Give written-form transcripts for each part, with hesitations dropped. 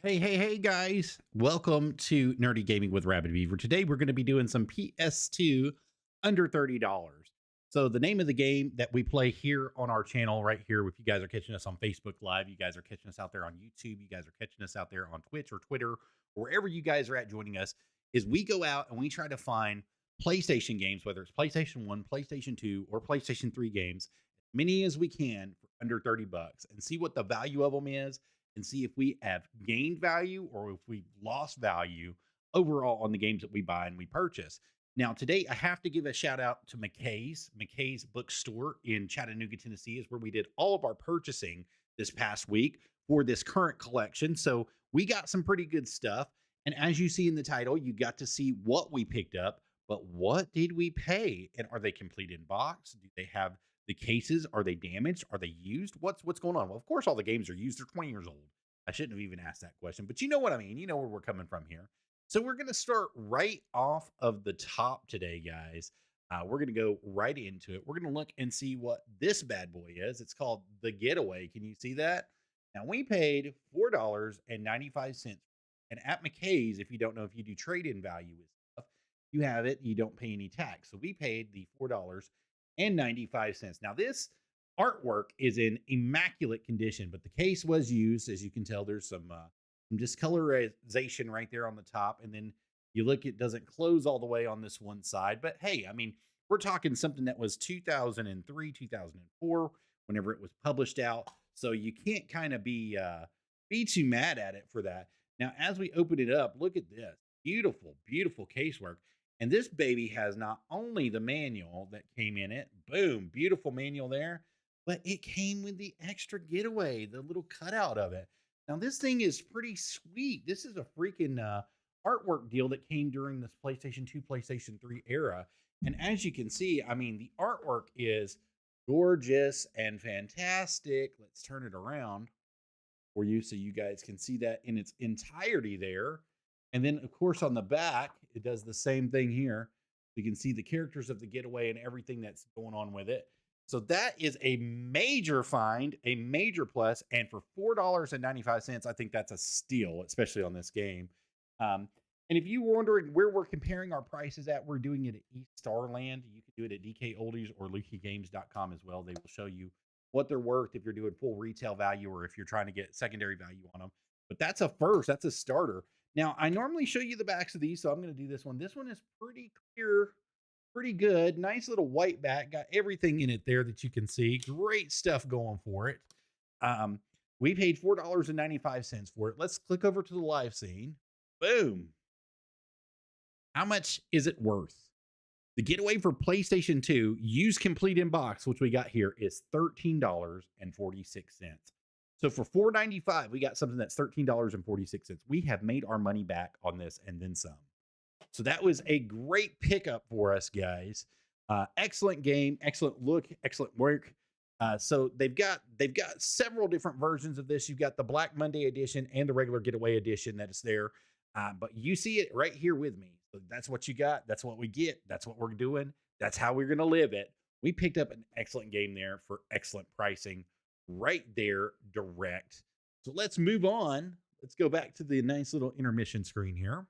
Hey, guys. Welcome to Nerdy Gaming with Arabbidb3aver. Today, we're going to be doing some PS2 under $30. So, the name of the game that we play here on our channel right here, if you guys are catching us on Facebook Live, you guys are catching us out there on YouTube, you guys are catching us out there on Twitch or Twitter, wherever you guys are at joining us, is we go out and we try to find PlayStation games, whether it's PlayStation 1, PlayStation 2, or PlayStation 3 games, as many as we can for under 30 bucks and see what the value of them is and see if we have gained value or if we lost value overall on the games that we buy and we purchase. Now, today I have to give a shout out to McKay's bookstore in Chattanooga, Tennessee, is where we did all of our purchasing this past week for this current collection. So we got some pretty good stuff. And as you see in the title, you got to see what we picked up, but what did we pay? And are they complete in box? Do they have the cases? Are they damaged? Are they used? What's going on? Well, of course, all the games are used. They're 20 years old. I shouldn't have even asked that question, but you know what I mean. You know where we're coming from here. So we're going to start right off of the top today, guys. We're going to go right into it. We're going to look and see what this bad boy is. It's called the Getaway. Can you see that? Now, we paid $4.95. And at McKay's, if you don't know if you do trade-in value with stuff, you have it. You don't pay any tax. So we paid the $4.95. Now, this artwork is in immaculate condition, but the case was used. As you can tell, there's some discolorization right there on the top. And then you look, it doesn't close all the way on this one side. But hey, I mean, we're talking something that was 2003, 2004, whenever it was published out. So you can't kind of be too mad at it for that. Now, as we open it up, look at this. Beautiful, beautiful casework. And this baby has not only the manual that came in it, boom, beautiful manual there, but it came with the extra Getaway, the little cutout of it. Now, this thing is pretty sweet. This is a freaking artwork deal that came during this PlayStation 2, PlayStation 3 era. And as you can see, I mean, the artwork is gorgeous and fantastic. Let's turn it around for you so you guys can see that in its entirety there. And then, of course, on the back, it does the same thing here. You can see the characters of the Getaway and everything that's going on with it. So that is a major find, a major plus. And for $4.95, I think that's a steal, especially on this game. And if you were wondering where we're comparing our prices at, we're doing it at East Starland. You can do it at DK Oldies or LuckyGames.com as well. They will show you what they're worth if you're doing full retail value or if you're trying to get secondary value on them. But that's a first, that's a starter. Now, I normally show you the backs of these, so I'm going to do this one. This one is pretty clear, pretty good. Nice little white back. Got everything in it there that you can see. Great stuff going for it. We paid $4.95 for it. Let's click over to the live scene. Boom. How much is it worth? The Getaway for PlayStation 2, used complete in box, which we got here, is $13.46. So for $4.95, we got something that's $13.46. We have made our money back on this and then some. So that was a great pickup for us, guys. Excellent game, excellent look, excellent work. So they've got several different versions of this. You've got the Black Monday edition and the regular Getaway edition that is there. But you see it right here with me. So that's what you got. That's what we get. That's what we're doing. That's how we're going to live it. We picked up an excellent game there for excellent pricing right there direct. So let's move on. Let's go back to the nice little intermission screen here.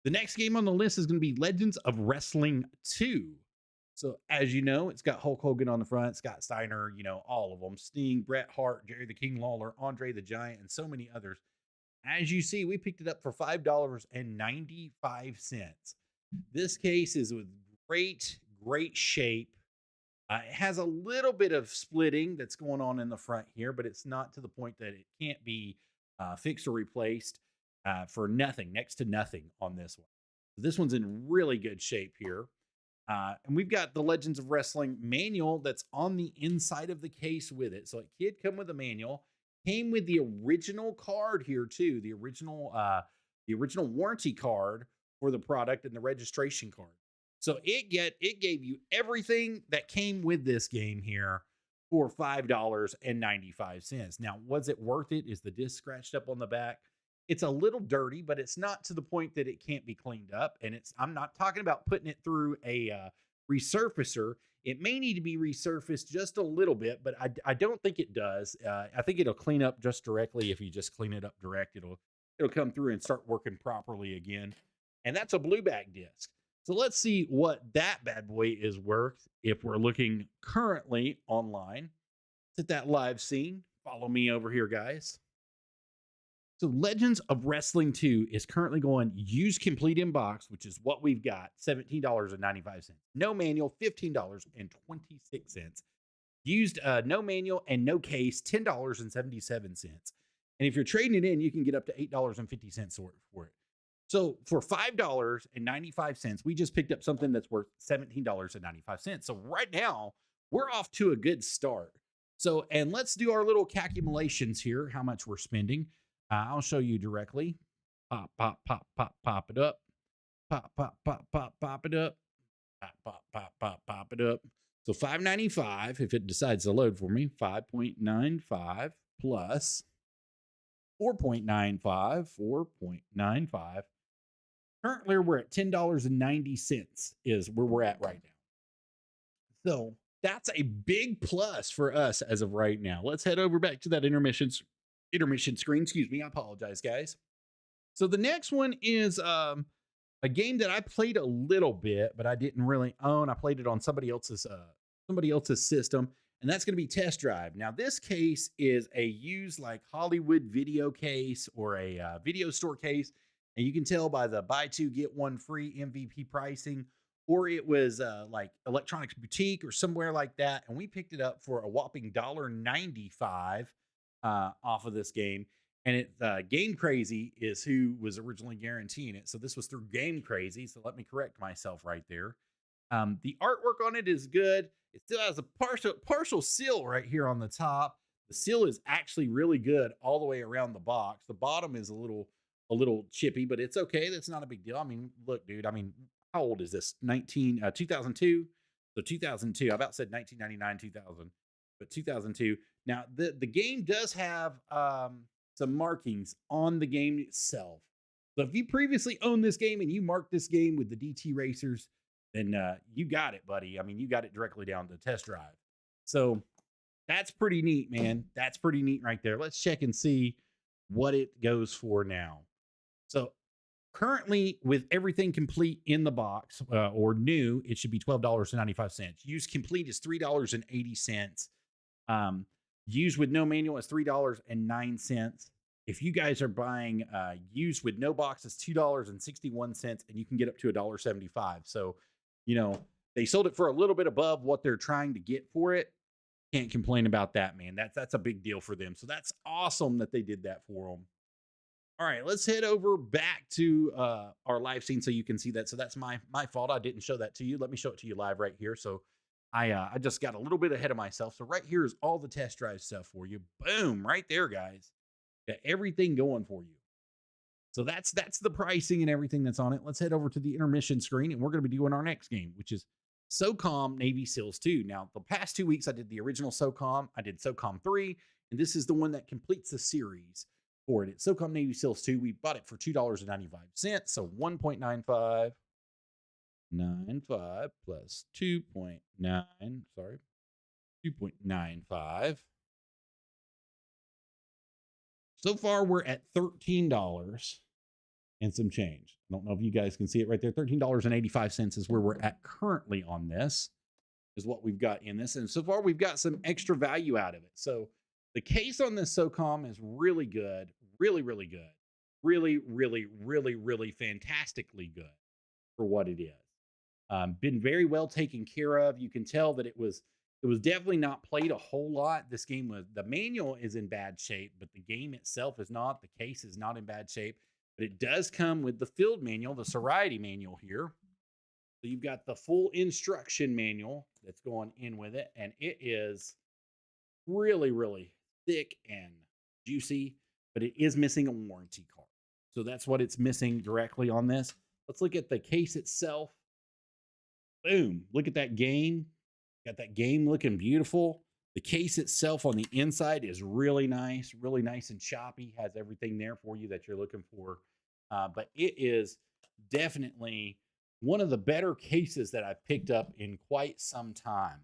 The next game on the list is going to be Legends of Wrestling 2. So as you know, it's got Hulk Hogan on the front, Scott Steiner, you know, all of them, Sting, Bret Hart, Jerry the King Lawler, Andre the Giant, and so many others. As you see, we picked it up for $5.95. This case is with great shape. It has a little bit of splitting that's going on in the front here, but it's not to the point that it can't be fixed or replaced for nothing, next to nothing on this one. This one's in really good shape here. And we've got the Legends of Wrestling manual that's on the inside of the case with it. So it did come with a manual. Came with the original card here too, the original warranty card for the product and the registration card. So it gave you everything that came with this game here for $5.95. Now, was it worth it? Is the disc scratched up on the back? It's a little dirty, but it's not to the point that it can't be cleaned up. And I'm not talking about putting it through a resurfacer. It may need to be resurfaced just a little bit, but I don't think it does. I think it'll clean up just directly. If you just clean it up direct, it'll come through and start working properly again. And that's a blueback disc. So let's see what that bad boy is worth if we're looking currently online. Let's hit that live scene. Follow me over here, guys. So Legends of Wrestling 2 is currently going used complete in box, which is what we've got, $17.95. No manual, $15.26. Used no manual and no case, $10.77. And if you're trading it in, you can get up to $8.50 for it. So for $5.95, we just picked up something that's worth $17.95. So right now, we're off to a good start. So, and let's do our little calculations here, how much we're spending. I'll show you directly. Pop, pop, pop, pop, pop it up. Pop, pop, pop, pop, pop it up. Pop, pop, pop, pop, pop it up. So $5.95, if it decides to load for me, 5.95 plus 4.95, 4.95. Currently, we're at $10.90 is where we're at right now. So that's a big plus for us as of right now. Let's head over back to that intermission screen. Excuse me. I apologize, guys. So the next one is a game that I played a little bit, but I didn't really own. I played it on somebody else's system, and that's going to be TestDrive. Now, this case is a used like Hollywood video case or a video store case, and you can tell by the buy two get one free MVP pricing, or it was like Electronics Boutique or somewhere like that, and we picked it up for a whopping $1.95 off of this game. And Game Crazy is who was originally guaranteeing it. So this was through Game Crazy. So let me correct myself right there. The artwork on it is good. It still has a partial seal right here on the top. The seal is actually really good all the way around the box. The bottom is a little chippy, but it's okay. That's not a big deal. I mean, look, dude, I mean, how old is this? 2002. So 2002. I about said 1999, 2000, but 2002. Now, the game does have some markings on the game itself. So if you previously owned this game and you marked this game with the DT Racers, then you got it, buddy. I mean, you got it directly down to TestDrive. So that's pretty neat, man. That's pretty neat right there. Let's check and see what it goes for now. So currently, with everything complete in the box or new, it should be $12.95. Used complete is $3.80. Used with no manual is $3.09. If you guys are buying used with no box, it's $2.61, and you can get up to $1.75. So, you know, they sold it for a little bit above what they're trying to get for it. Can't complain about that, man. That's a big deal for them. So that's awesome that they did that for them. All right, let's head over back to our live scene so you can see that. So that's my fault. I didn't show that to you. Let me show it to you live right here. So I just got a little bit ahead of myself. So right here is all the test drive stuff for you. Boom, right there, guys. Got everything going for you. So that's the pricing and everything that's on it. Let's head over to the intermission screen, and we're going to be doing our next game, which is Socom Navy SEALs 2. Now, the past 2 weeks, I did the original Socom. I did Socom 3, and this is the one that completes the series for it. It's Socom Navy SEALs 2. We bought it for $2.95. So 1.95. 95 plus 2.9, sorry, 2.95. So far, we're at $13 and some change. I don't know if you guys can see it right there. $13.85 is where we're at currently on this, is what we've got in this. And so far, we've got some extra value out of it. So the case on this Socom is really good, really, really good, really, really, really, really fantastically good for what it is. Been very well taken care of. You can tell that it was definitely not played a whole lot. This game the manual is in bad shape, but the game itself is not. The case is not in bad shape, but it does come with the field manual, the Sobriety manual here. So you've got the full instruction manual that's going in with it, and it is really, really thick and juicy, but it is missing a warranty card. So that's what it's missing directly on this. Let's look at the case itself. Boom. Look at that game. Got that game looking beautiful. The case itself on the inside is really nice and choppy. Has everything there for you that you're looking for. But it is definitely one of the better cases that I've picked up in quite some time.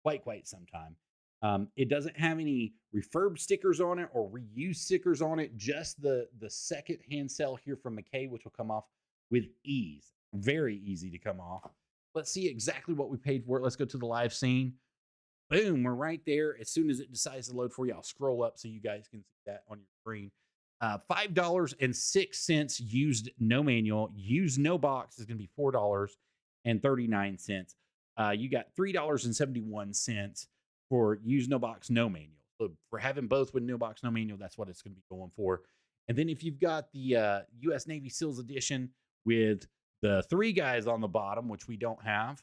Quite some time. It doesn't have any refurb stickers on it or reuse stickers on it, just the second hand cell here from McKay, which will come off with ease. Very easy to come off. Let's see exactly what we paid for it. Let's go to the live scene. Boom, we're right there. As soon as it decides to load for you, I'll scroll up so you guys can see that on your screen. $5.06 used, no manual. Used, no box is going to be $4.39. You got $3.71 for used, no box, no manual. So for having both with no box, no manual, that's what it's going to be going for. And then if you've got the U.S. Navy SEALs edition with the 3 guys on the bottom, which we don't have,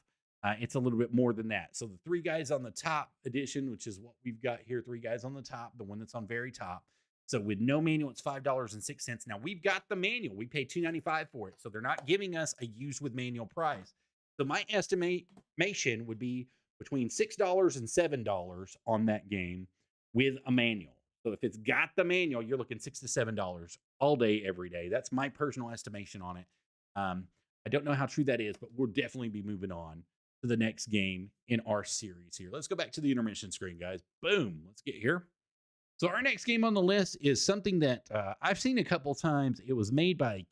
it's a little bit more than that. So the 3 guys on the top edition, which is what we've got here, 3 guys on the top, the one that's on very top. So with no manual, it's $5.06. Now we've got the manual. We paid $2.95 for it. So they're not giving us a used with manual price. So my estimation would be between $6 and $7 on that game with a manual. So if it's got the manual, you're looking $6 to $7 all day, every day. That's my personal estimation on it. I don't know how true that is, but we'll definitely be moving on to the next game in our series here. Let's go back to the intermission screen, guys. Boom. Let's get here. So our next game on the list is something that I've seen a couple times. It was made by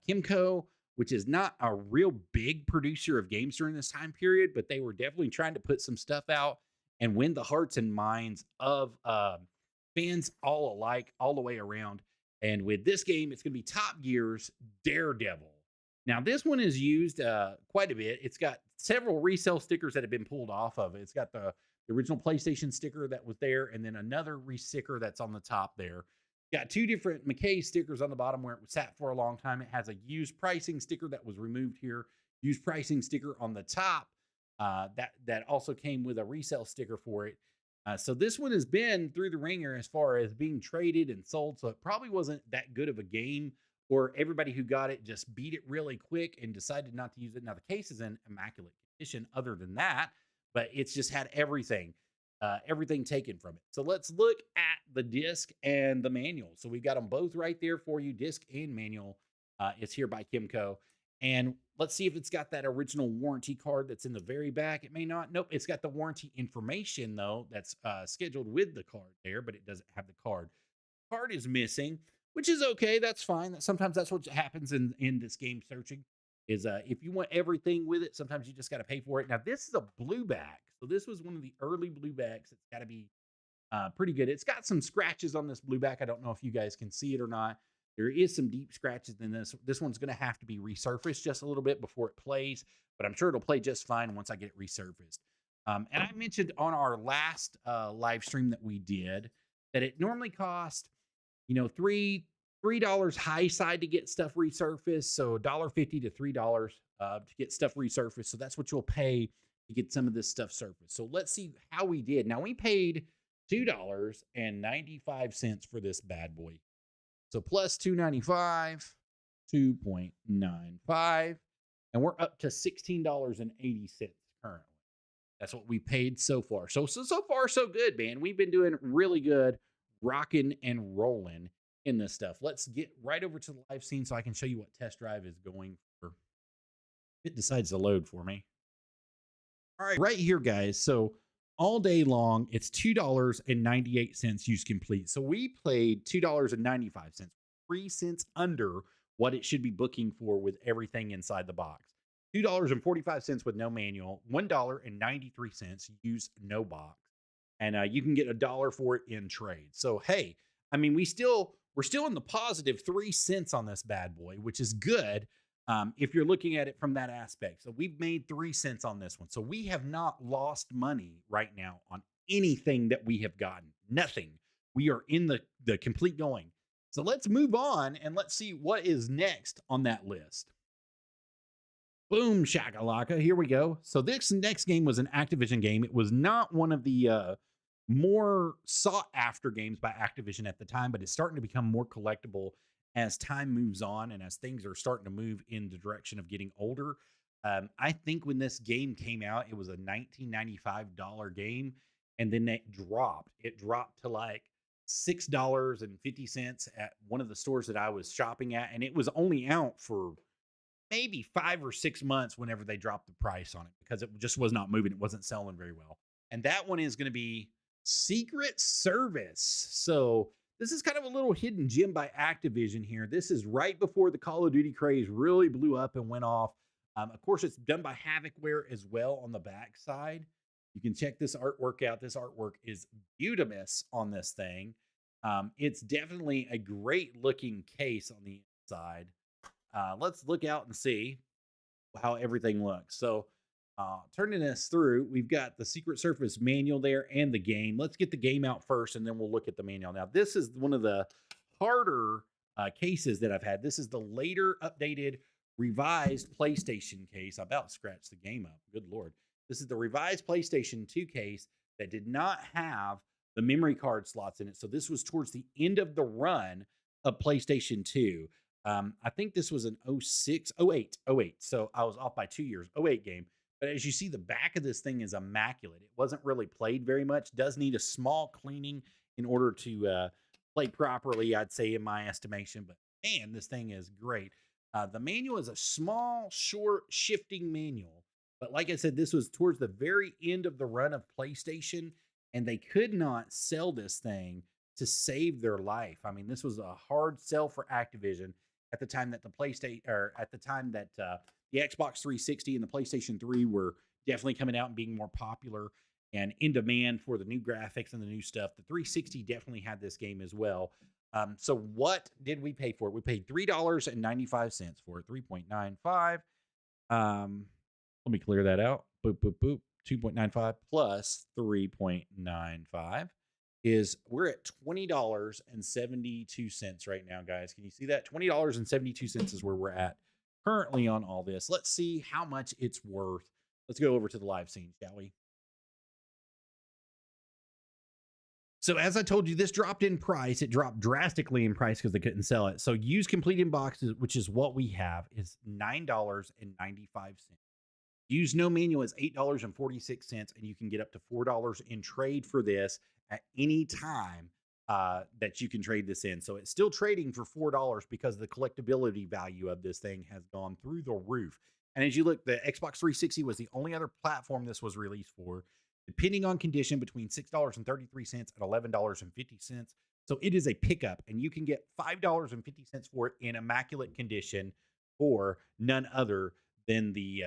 Kimco, which is not a real big producer of games during this time period, but they were definitely trying to put some stuff out and win the hearts and minds of fans all alike, all the way around. And with this game, it's going to be Top Gear's Daredevil. Now, this one is used quite a bit. It's got several resale stickers that have been pulled off of it. It's got the original PlayStation sticker that was there, and then another re-sticker that's on the top there. Got 2 different McKay stickers on the bottom where it was sat for a long time. It has a used pricing sticker that was removed here. Used pricing sticker on the top that also came with a resale sticker for it. So this one has been through the ringer as far as being traded and sold. So it probably wasn't that good of a game, or everybody who got it just beat it really quick and decided not to use it. Now the case is in immaculate condition other than that, but it's just had everything taken from it. So let's look at the disc and the manual. So we've got them both right there for you, disc and manual. It's here by Kimco. And let's see if it's got that original warranty card that's in the very back. It may not. Nope, it's got the warranty information, though, that's scheduled with the card there, but it doesn't have the card. Card is missing, which is okay. That's fine. Sometimes that's what happens in this game searching, is if you want everything with it, sometimes you just got to pay for it. Now, this is a blue back. So this was one of the early blue backs. It's got to be pretty good. It's got some scratches on this blue back. I don't know if you guys can see it or not. There is some deep scratches in this. This one's going to have to be resurfaced just a little bit before it plays, but I'm sure it'll play just fine once I get it resurfaced. And I mentioned on our last live stream that we did that it normally cost, $3 high side to get stuff resurfaced. So $1.50 to $3 to get stuff resurfaced. So that's what you'll pay to get some of this stuff surfaced. So let's see how we did. Now we paid $2.95 for this bad boy. So plus $2.95, $2.95, and we're up to $16.80 currently. That's what we paid so far. So far, so good, man. We've been doing really good, rocking and rolling in this stuff. Let's get right over to the live scene so I can show you what test drive is going for. It decides to load for me. All right here, guys. So all day long, it's $2.98 use complete. So we played $2.95, 3 cents under what it should be booking for with everything inside the box. $2.45 with no manual, $1.93 use no box, and you can get $1 for it in trade. So hey, I mean, we're still in the positive 3 cents on this bad boy, which is good. If you're looking at it from that aspect. So we've made 3 cents on this one. So we have not lost money right now on anything that we have gotten. Nothing. We are in the complete going. So let's move on and let's see what is next on that list. Boom, shakalaka. Here we go. So this next game was an Activision game. It was not one of the more sought after games by Activision at the time, but it's starting to become more collectible as time moves on and as things are starting to move in the direction of getting older. I think when this game came out, it was a $19.95 game, and then it dropped. It dropped to like $6.50 at one of the stores that I was shopping at, and it was only out for maybe 5 or 6 months whenever they dropped the price on it because it just was not moving. It wasn't selling very well. And that one is going to be Secret Service. So this is kind of a little hidden gem by Activision here. This is right before the Call of Duty craze really blew up and went off. Of course, it's done by Havocware as well on the back side. You can check this artwork out. This artwork is beautimous on this thing. It's definitely a great looking case on the inside. Let's look out and see how everything looks. So turning this through, we've got the Secret Service manual there and the game. Let's get the game out first, and then we'll look at the manual. Now, this is one of the harder cases that I've had. This is the later updated revised PlayStation case. I about scratched the game up. Good Lord. This is the revised PlayStation 2 case that did not have the memory card slots in it. So this was towards the end of the run of PlayStation 2. I think this was an 06, 08. So I was off by 2 years, 08 game. But as you see, the back of this thing is immaculate. It wasn't really played very much. Does need a small cleaning in order to play properly, I'd say, in my estimation. But man, this thing is great. The manual is a small, short, shifting manual. But like I said, this was towards the very end of the run of PlayStation, and they could not sell this thing to save their life. I mean, this was a hard sell for Activision at the time that the PlayStation, or at the time that the Xbox 360 and the PlayStation 3 were definitely coming out and being more popular and in demand for the new graphics and the new stuff. The 360 definitely had this game as well. So what did we pay for it? We paid $3.95 for it, 3.95. Let me clear that out. Boop, boop, boop. 2.95 plus 3.95 is we're at $20.72 right now, guys. Can you see that? $20.72 is where we're at currently on all this. Let's see how much it's worth. Let's go over to the live scene, shall we? So as I told you, this dropped in price. It dropped drastically in price because they couldn't sell it. So used complete in boxes, which is what we have, is $9.95. Used no manual is $8.46, and you can get up to $4 in trade for this at any time that you can trade this in. So it's still trading for $4 because the collectability value of this thing has gone through the roof. And as you look, the Xbox 360 was the only other platform this was released for, depending on condition, between $6.33 and $11.50. So it is a pickup, and you can get $5.50 for it in immaculate condition for none other than the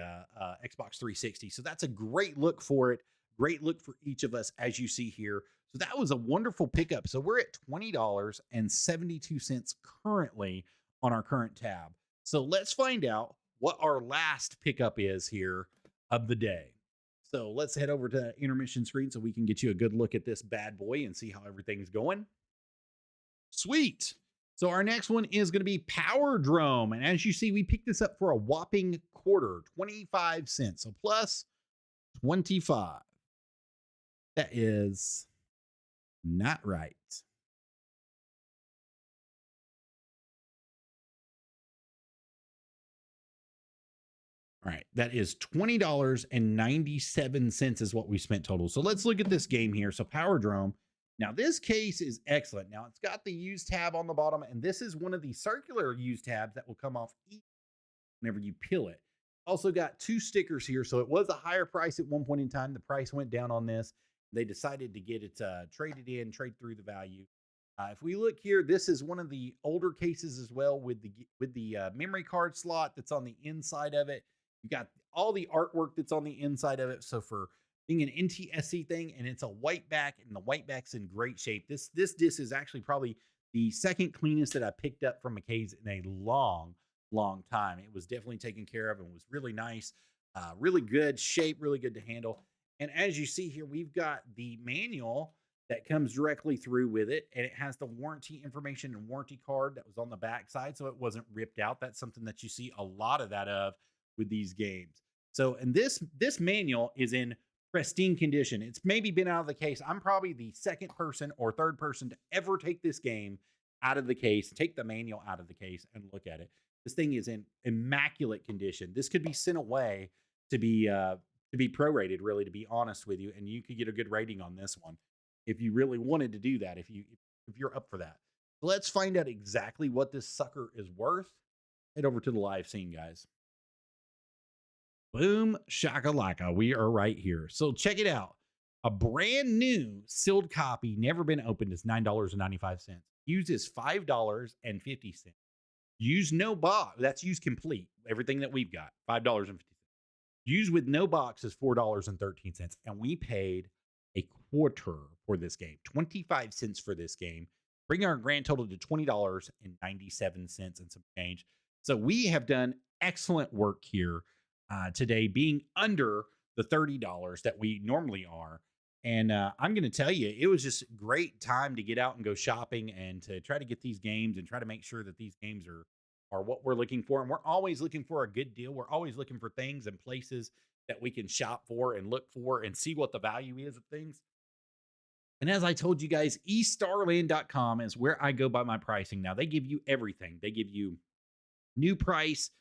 Xbox 360. So that's a great look for it. Great look for each of us, as you see here. So that was a wonderful pickup. So we're at $20.72 currently on our current tab. So let's find out what our last pickup is here of the day. So let's head over to intermission screen so we can get you a good look at this bad boy and see how everything's going. Sweet. So our next one is going to be Power Drome. And as you see, we picked this up for a whopping quarter, 25 cents. So plus 25. That is not right. All right, that is $20.97 is what we spent total. So let's look at this game here. So Power Drome. Now this case is excellent. Now it's got the use tab on the bottom, and this is one of the circular use tabs that will come off whenever you peel it. Also got two stickers here. So it was a higher price at one point in time. The price went down on this. They decided to get it traded in, trade through the value. If we look here, this is one of the older cases as well with the memory card slot that's on the inside of it. You got all the artwork that's on the inside of it. So for being an NTSC thing, and it's a white back, and the white back's in great shape. This disc is actually probably the second cleanest that I picked up from a case in a long time. It was definitely taken care of and was really nice, really good shape, really good to handle. And as you see here, we've got the manual that comes directly through with it, and it has the warranty information and warranty card that was on the back side, so it wasn't ripped out. That's something that you see a lot of that of with these games. So, and this manual is in pristine condition. It's maybe been out of the case. I'm probably the second person or third person to ever take this game out of the case, take the manual out of the case and look at it. This thing is in immaculate condition. This could be sent away to be prorated, really, to be honest with you, and you could get a good rating on this one if you really wanted to do that, if you're up for that. So let's find out exactly what this sucker is worth. Head over to the live scene, guys. Boom, shakalaka. We are right here. So check it out. A brand new sealed copy, never been opened, is $9.95. Uses $5.50. Use no box. That's use complete. Everything that we've got, $5.50. Use with no box is $4.13. And we paid a quarter for this game, 25 cents for this game, bringing our grand total to $20.97 and some change. So we have done excellent work here today, being under the $30 that we normally are. And I'm going to tell you, it was just a great time to get out and go shopping and to try to get these games and try to make sure that these games are what we're looking for. And we're always looking for a good deal. We're always looking for things and places that we can shop for and look for and see what the value is of things. And as I told you guys, eStarland.com is where I go by my pricing. Now, they give you everything. They give you new price,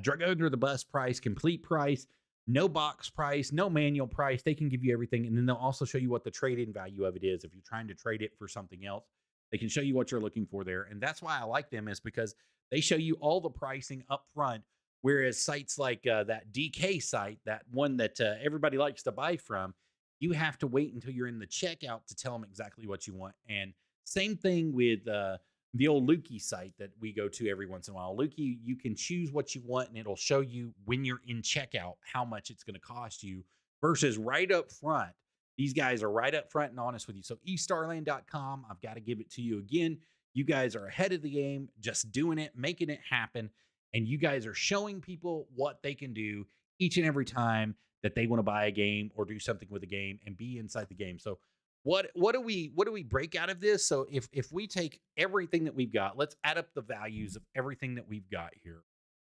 drug under the bus price, complete price, no box price, no manual price. They can give you everything. And then they'll also show you what the trade-in value of it is. If you're trying to trade it for something else, they can show you what you're looking for there. And that's why I like them, is because they show you all the pricing up front. Whereas sites like that DK site, that one that everybody likes to buy from, you have to wait until you're in the checkout to tell them exactly what you want. And same thing with the old Lukey site that we go to every once in a while. Lukey, you can choose what you want and it'll show you when you're in checkout how much it's going to cost you, versus right up front. These guys are right up front and honest with you. So eStarland.com, I've got to give it to you again. You guys are ahead of the game, just doing it, making it happen. And you guys are showing people what they can do each and every time that they want to buy a game or do something with a game and be inside the game. So what do we break out of this? So if we take everything that we've got, let's add up the values of everything that we've got here.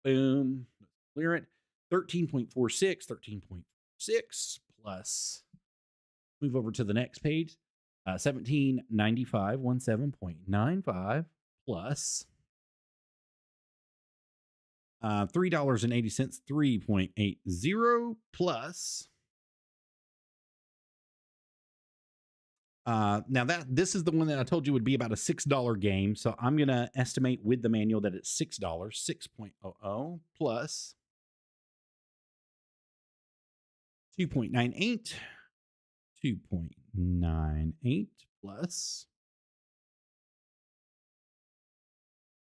Boom. Let's clear it. 13.46, 13.6 plus. Move over to the next page. 1795, 17.95 plus $3.80, 3.80 plus. Now this is the one that I told you would be about a $6 game. So I'm going to estimate with the manual that it's $6, 6.00 plus 2.98, 2.98 plus.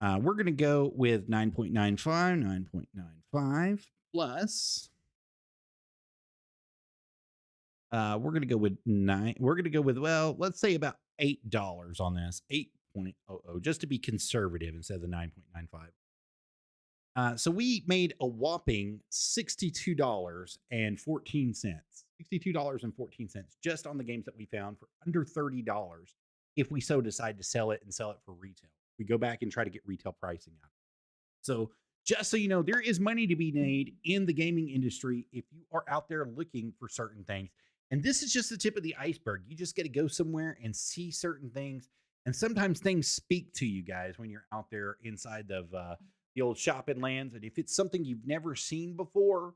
We're going to go with 9.95, 9.95 plus. We're going to go with well, let's say about $8 on this, 8.00, just to be conservative instead of the 9.95. So we made a whopping $62.14, $62.14 just on the games that we found for under $30 if we so decide to sell it and sell it for retail. We go back and try to get retail pricing out. So just so you know, there is money to be made in the gaming industry if you are out there looking for certain things. And this is just the tip of the iceberg. You just got to go somewhere and see certain things. And sometimes things speak to you guys when you're out there inside of the old shopping lands. And if it's something you've never seen before,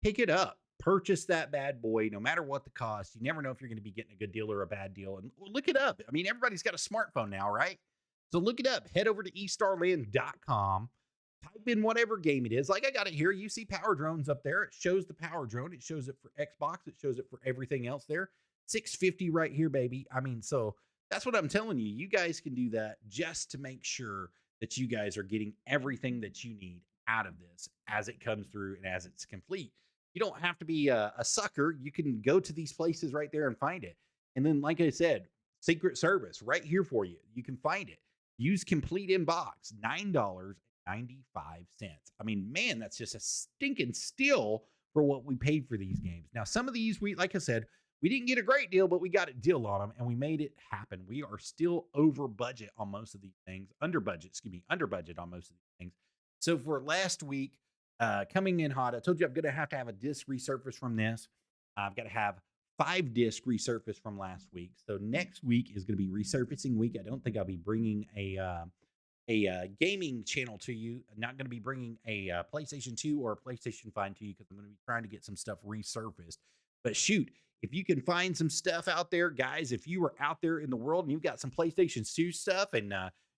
pick it up. Purchase that bad boy, no matter what the cost. You never know if you're going to be getting a good deal or a bad deal. And look it up. I mean, everybody's got a smartphone now, right? So look it up. Head over to eStarland.com. Type in whatever game it is. Like I got it here. You see Power Drones up there. It shows the Power Drone. It shows it for Xbox. It shows it for everything else there. $6.50 right here, baby. I mean, so that's what I'm telling you. You guys can do that just to make sure that you guys are getting everything that you need out of this as it comes through and as it's complete. You don't have to be a sucker. You can go to these places right there and find it. And then, like I said, Secret Service right here for you. You can find it. Use complete in box, $9.95. I mean, man, that's just a stinking steal for what we paid for these games. Now, some of these, like I said, we didn't get a great deal, but we got a deal on them and we made it happen. We are still over budget on most of these things, under budget on most of these things. So for last week, coming in hot, I told you I'm going to have a disc resurface from this. I've got to have 5 disc resurface from last week. So next week is going to be resurfacing week. I don't think I'll be bringing a gaming channel to you. I'm not going to be bringing a PlayStation 2 or a PlayStation 5 to you because I'm going to be trying to get some stuff resurfaced. But shoot, if you can find some stuff out there, guys, if you are out there in the world and you've got some PlayStation 2 stuff and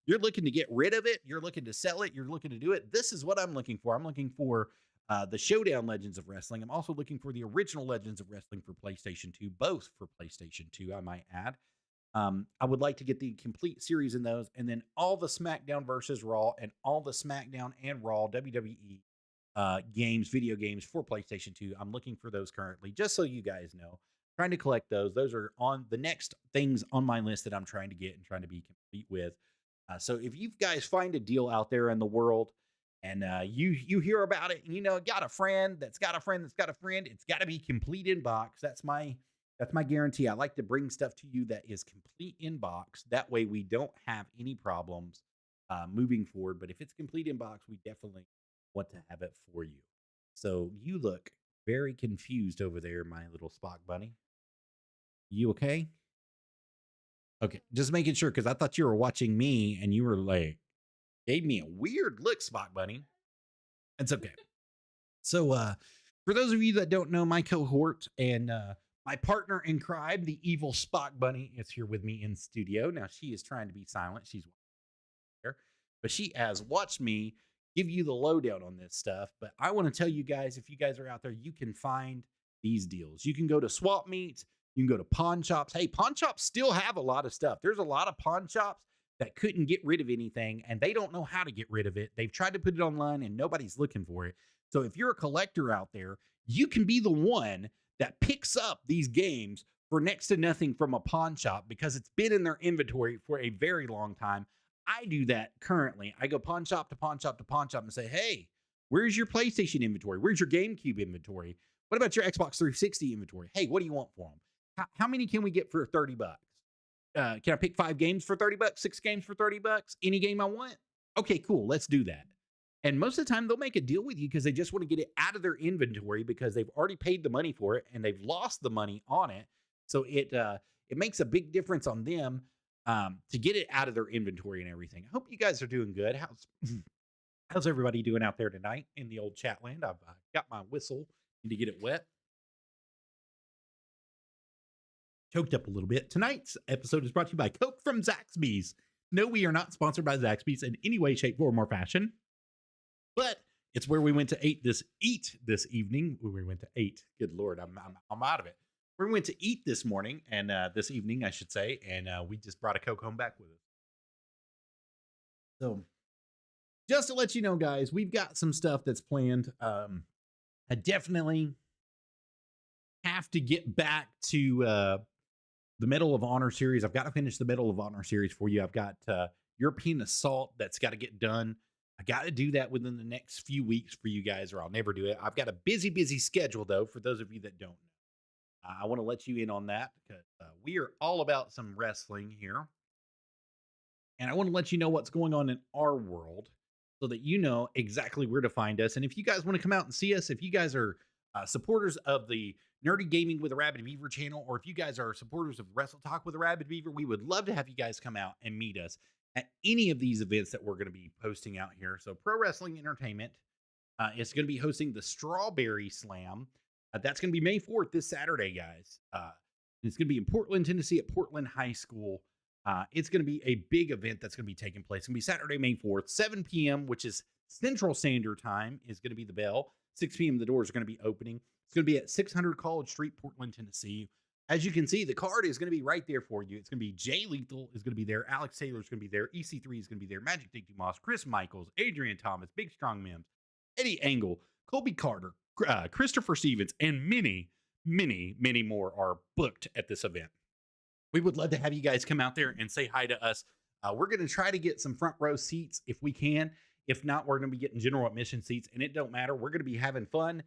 you're looking to get rid of it, you're looking to sell it, you're looking to do it, this is what I'm looking for. I'm looking for the Showdown Legends of Wrestling. I'm also looking for the original Legends of Wrestling for PlayStation 2, both for PlayStation 2, I might add. I would like to get the complete series in those, and then all the SmackDown versus Raw and all the SmackDown and Raw WWE games, video games for PlayStation 2. I'm looking for those currently, just so you guys know. Trying to collect those. Those are on the next things on my list that I'm trying to get and trying to be complete with. So if you guys find a deal out there in the world and you hear about it and got a friend that's got a friend that's got a friend, it's got to be complete in box. That's my guarantee. I like to bring stuff to you that is complete in box. That way we don't have any problems moving forward. But if it's complete in box, we definitely want to have it for you. So you look very confused over there, my little Spock bunny. You okay? Okay, just making sure because I thought you were watching me and you were like, gave me a weird look, Spock bunny. It's okay. So, for those of you that don't know, my cohort and my partner in crime, the evil Spock bunny, is here with me in studio. Now, she is trying to be silent. She's there, but she has watched me give you the lowdown on this stuff. But I want to tell you guys, if you guys are out there, you can find these deals. You can go to swap meets. You can go to pawn shops. Hey, pawn shops still have a lot of stuff. There's a lot of pawn shops that couldn't get rid of anything, and they don't know how to get rid of it. They've tried to put it online, and nobody's looking for it. So if you're a collector out there, you can be the one that picks up these games for next to nothing from a pawn shop because it's been in their inventory for a very long time. I do that currently. I go pawn shop to pawn shop to pawn shop and say, hey, where's your PlayStation inventory? Where's your GameCube inventory? What about your Xbox 360 inventory? Hey, what do you want for them? How many can we get for $30? Can I pick 5 games for $30? 6 games for $30? Any game I want? Okay, cool. Let's do that. And most of the time they'll make a deal with you because they just want to get it out of their inventory because they've already paid the money for it and they've lost the money on it. So it makes a big difference on them to get it out of their inventory and everything. I hope you guys are doing good. How's everybody doing out there tonight in the old chat land? I've got my whistle to get it wet. Choked up a little bit. Tonight's episode is brought to you by Coke from Zaxby's. No, we are not sponsored by Zaxby's in any way, shape, form, or fashion, but it's where we went to eat this evening. We went to eat. Good Lord, I'm out of it. We went to eat this morning and this evening, I should say, and we just brought a Coke home back with us. So, just to let you know, guys, we've got some stuff that's planned. I definitely have to get back to the Medal of Honor series. I've got to finish the Medal of Honor series for you. I've got European Assault that's got to get done. I got to do that within the next few weeks for you guys, or I'll never do it. I've got a busy schedule, though, for those of you that don't know. I want to let you in on that because we are all about some wrestling here. And I want to let you know what's going on in our world so that you know exactly where to find us. And if you guys want to come out and see us, if you guys are supporters of the Nerdy Gaming with Arabbidb3aver channel, or if you guys are supporters of Wrestle Talk with Arabbidb3aver, we would love to have you guys come out and meet us at any of these events that we're going to be posting out here. So Pro Wrestling Entertainment is going to be hosting the Strawberry Slam. That's going to be May 4th, this Saturday, guys. It's going to be in Portland, Tennessee at Portland High School. It's going to be a big event that's going to be taking place. It's going to be Saturday, May 4th, 7 p.m., which is Central Standard Time, is going to be the bell. 6 p.m., the doors are going to be opening. It's going to be at 600 College Street, Portland, Tennessee. As you can see, the card is going to be right there for you. It's going to be Jay Lethal is going to be there. Alex Taylor is going to be there. EC3 is going to be there. Magic Dick Dumas, Chris Michaels, Adrian Thomas, Big Strong Mims, Eddie Angle, Colby Carter, Christopher Stevens, and many more are booked at this event. We would love to have you guys come out there and say hi to us. We're going to try to get some front row seats if we can. If not, we're going to be getting general admission seats, and it don't matter. We're going to be having fun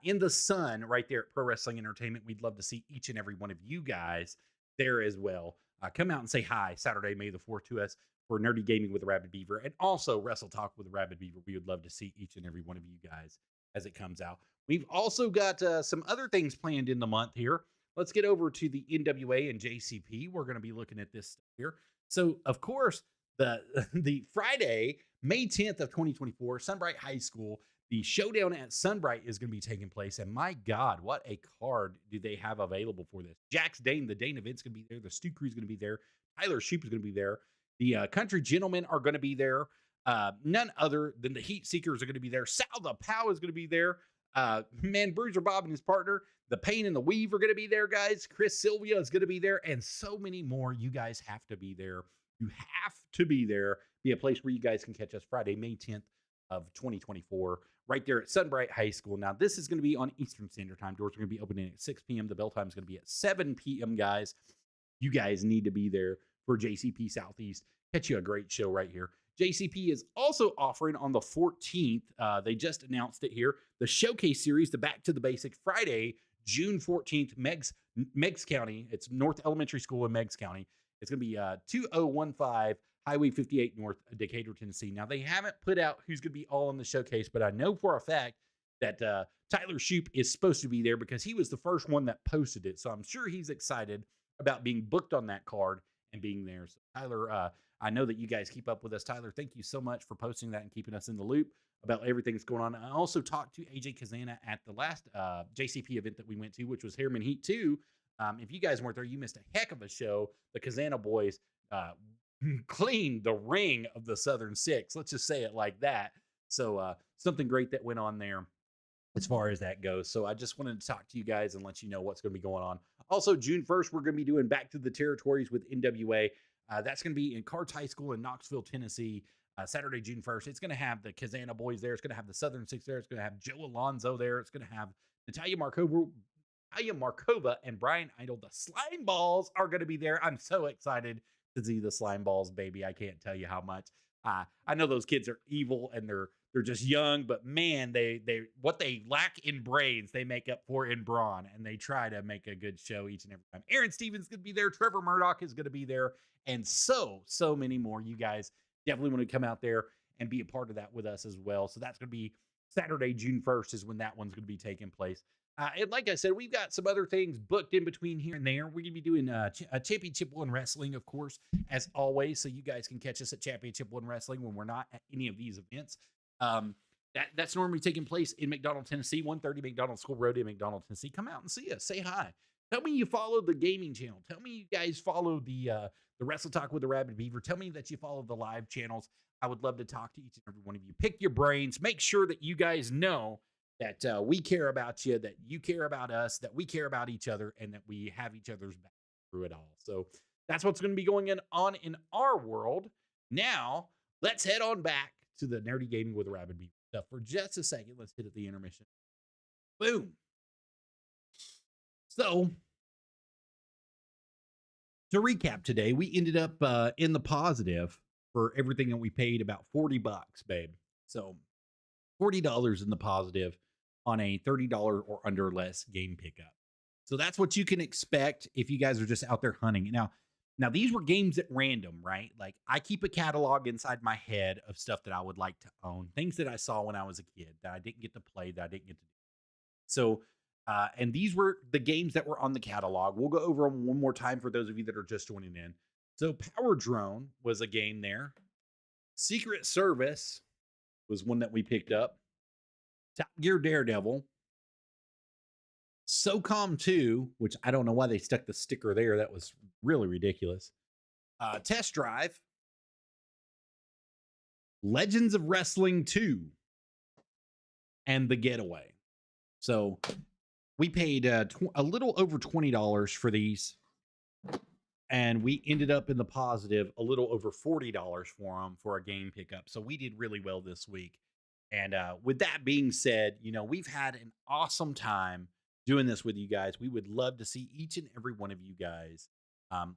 in the sun right there at Pro Wrestling Entertainment. We'd love to see each and every one of you guys there as well. Come out and say hi Saturday, May the 4th to us for Nerdy Gaming with Arabbidb3aver, and also Wrestle Talk with Arabbidb3aver. We would love to see each and every one of you guys as it comes out. We've also got some other things planned in the month here. Let's get over to the NWA and JCP. We're going to be looking at this here. So, of course, the Friday, May 10th of 2024, Sunbright High School, the showdown at Sunbright is going to be taking place. And my God, what a card do they have available for this? Jax Dane, the Dane event's going to be there. The Stu Crew's going to be there. Tyler Sheep is going to be there. The Country Gentlemen are going to be there. None other than the Heat Seekers are going to be there. Sal the Pow is going to be there. Man, Bruiser Bob and his partner, the Pain and the Weave, are going to be there, guys. Chris Sylvia is going to be there, and so many more. You guys have to be there. You have to be there. Be a place where you guys can catch us Friday, May 10th of 2024, right there at Sunbright High School. Now, this is going to be on Eastern Standard Time. Doors are going to be opening at 6 p.m. The bell time is going to be at 7 p.m., guys. You guys need to be there for JCP Southeast. Catch you a great show right here. JCP is also offering on the 14th. They just announced it here. The Showcase Series, the Back to the Basic, Friday, June 14th, Meigs County. It's North Elementary School in Meigs County. It's going to be 2015 Highway 58 North, Decatur, Tennessee. Now, they haven't put out who's going to be all in the showcase, but I know for a fact that Tyler Shoup is supposed to be there because he was the first one that posted it. So I'm sure he's excited about being booked on that card and being there. So Tyler, I know that you guys keep up with us. Tyler, thank you so much for posting that and keeping us in the loop about everything that's going on. I also talked to AJ Kazana at the last JCP event that we went to, which was Harriman Heat 2. If you guys weren't there, you missed a heck of a show. The Kazana boys cleaned the ring of the Southern Six. Let's just say it like that. So something great that went on there as far as that goes. So I just wanted to talk to you guys and let you know what's going to be going on. Also, June 1st, we're going to be doing Back to the Territories with NWA. That's going to be in Carts High School in Knoxville, Tennessee, Saturday, June 1st. It's going to have the Kazana boys there. It's going to have the Southern Six there. It's going to have Joe Alonzo there. It's going to have Natalia Markova and Brian Idle. The Slime Balls are going to be there. I'm so excited to see the Slime Balls, baby. I can't tell you how much. I know those kids are evil and they're just young, but man, they what they lack in brains, they make up for in brawn, and they try to make a good show each and every time. Aaron Stevens is going to be there. Trevor Murdoch is going to be there, and so many more. You guys definitely want to come out there and be a part of that with us as well. So that's going to be Saturday, June 1st is when that one's going to be taking place. And like I said, we've got some other things booked in between here and there. We're going to be doing a Championship One Wrestling, of course, as always. So you guys can catch us at Championship One Wrestling when we're not at any of these events. That's normally taking place in McDonald, Tennessee, 130 McDonald School Road in McDonald, Tennessee. Come out and see us. Say hi. Tell me you follow the gaming channel. Tell me you guys follow the Wrestle Talk with the Arabbidb3aver. Tell me that you follow the live channels. I would love to talk to each and every one of you. Pick your brains. Make sure that you guys know that we care about you, that you care about us, that we care about each other, and that we have each other's back through it all. So that's what's going to be going on in our world. Now, let's head on back to the Nerdy Gaming with Arabbidb3aver stuff for just a second. Let's hit at the intermission. Boom. So, to recap today, we ended up in the positive for everything that we paid, about $40, babe. So, $40 in the positive on a $30 or under less game pickup. So that's what you can expect if you guys are just out there hunting. Now these were games at random, right? Like I keep a catalog inside my head of stuff that I would like to own, things that I saw when I was a kid that I didn't get to play, that I didn't get to do. So, and these were the games that were on the catalog. We'll go over them one more time for those of you that are just joining in. So Power Drone was a game there. Secret Service was one that we picked up. Top Gear Daredevil. Socom 2, which I don't know why they stuck the sticker there. That was really ridiculous. Test Drive. Legends of Wrestling 2. And The Getaway. So we paid a little over $20 for these. And we ended up in the positive a little over $40 for them for a game pickup. So we did really well this week. And with that being said, we've had an awesome time doing this with you guys. We would love to see each and every one of you guys.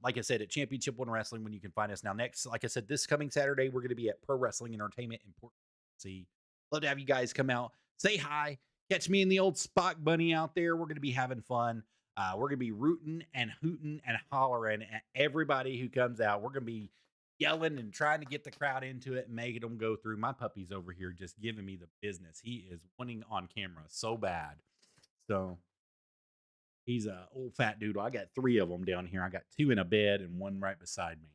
Like I said, at Championship One Wrestling, when you can find us. Now, next, like I said, this coming Saturday, we're going to be at Pro Wrestling Entertainment in Port Tennessee. Love to have you guys come out, say hi, catch me and the old Spock Bunny out there. We're going to be having fun. We're going to be rooting and hooting and hollering at everybody who comes out. We're going to be yelling and trying to get the crowd into it and making them go through. My puppy's over here just giving me the business. He is wanting on camera so bad. So he's a old fat doodle. I got 3 of them down here. I got 2 in a bed and 1 right beside me.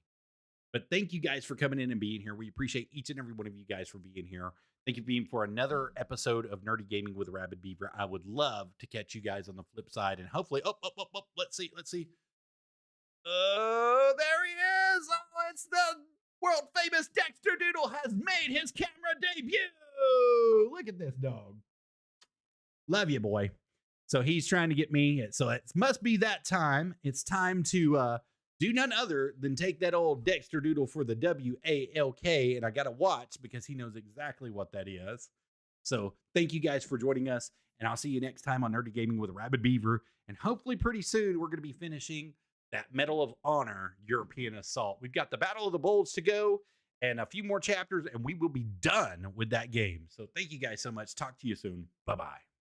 But thank you guys for coming in and being here. We appreciate each and every one of you guys for being here. Thank you for being for another episode of Nerdy Gaming with Arabbidb3aver. I would love to catch you guys on the flip side and hopefully, let's see. Oh, there he is. Oh, it's the world famous Dexter Doodle has made his camera debut. Look at this dog. Love you, boy. So he's trying to get me. So it must be that time. It's time to do none other than take that old Dexter Doodle for the WALK. And I got to watch because he knows exactly what that is. So thank you guys for joining us. And I'll see you next time on Nerdy Gaming with Arabbidb3aver. And hopefully pretty soon we're going to be finishing that Medal of Honor European Assault. We've got the Battle of the Bulge to go and a few more chapters, and we will be done with that game. So thank you guys so much. Talk to you soon. Bye-bye.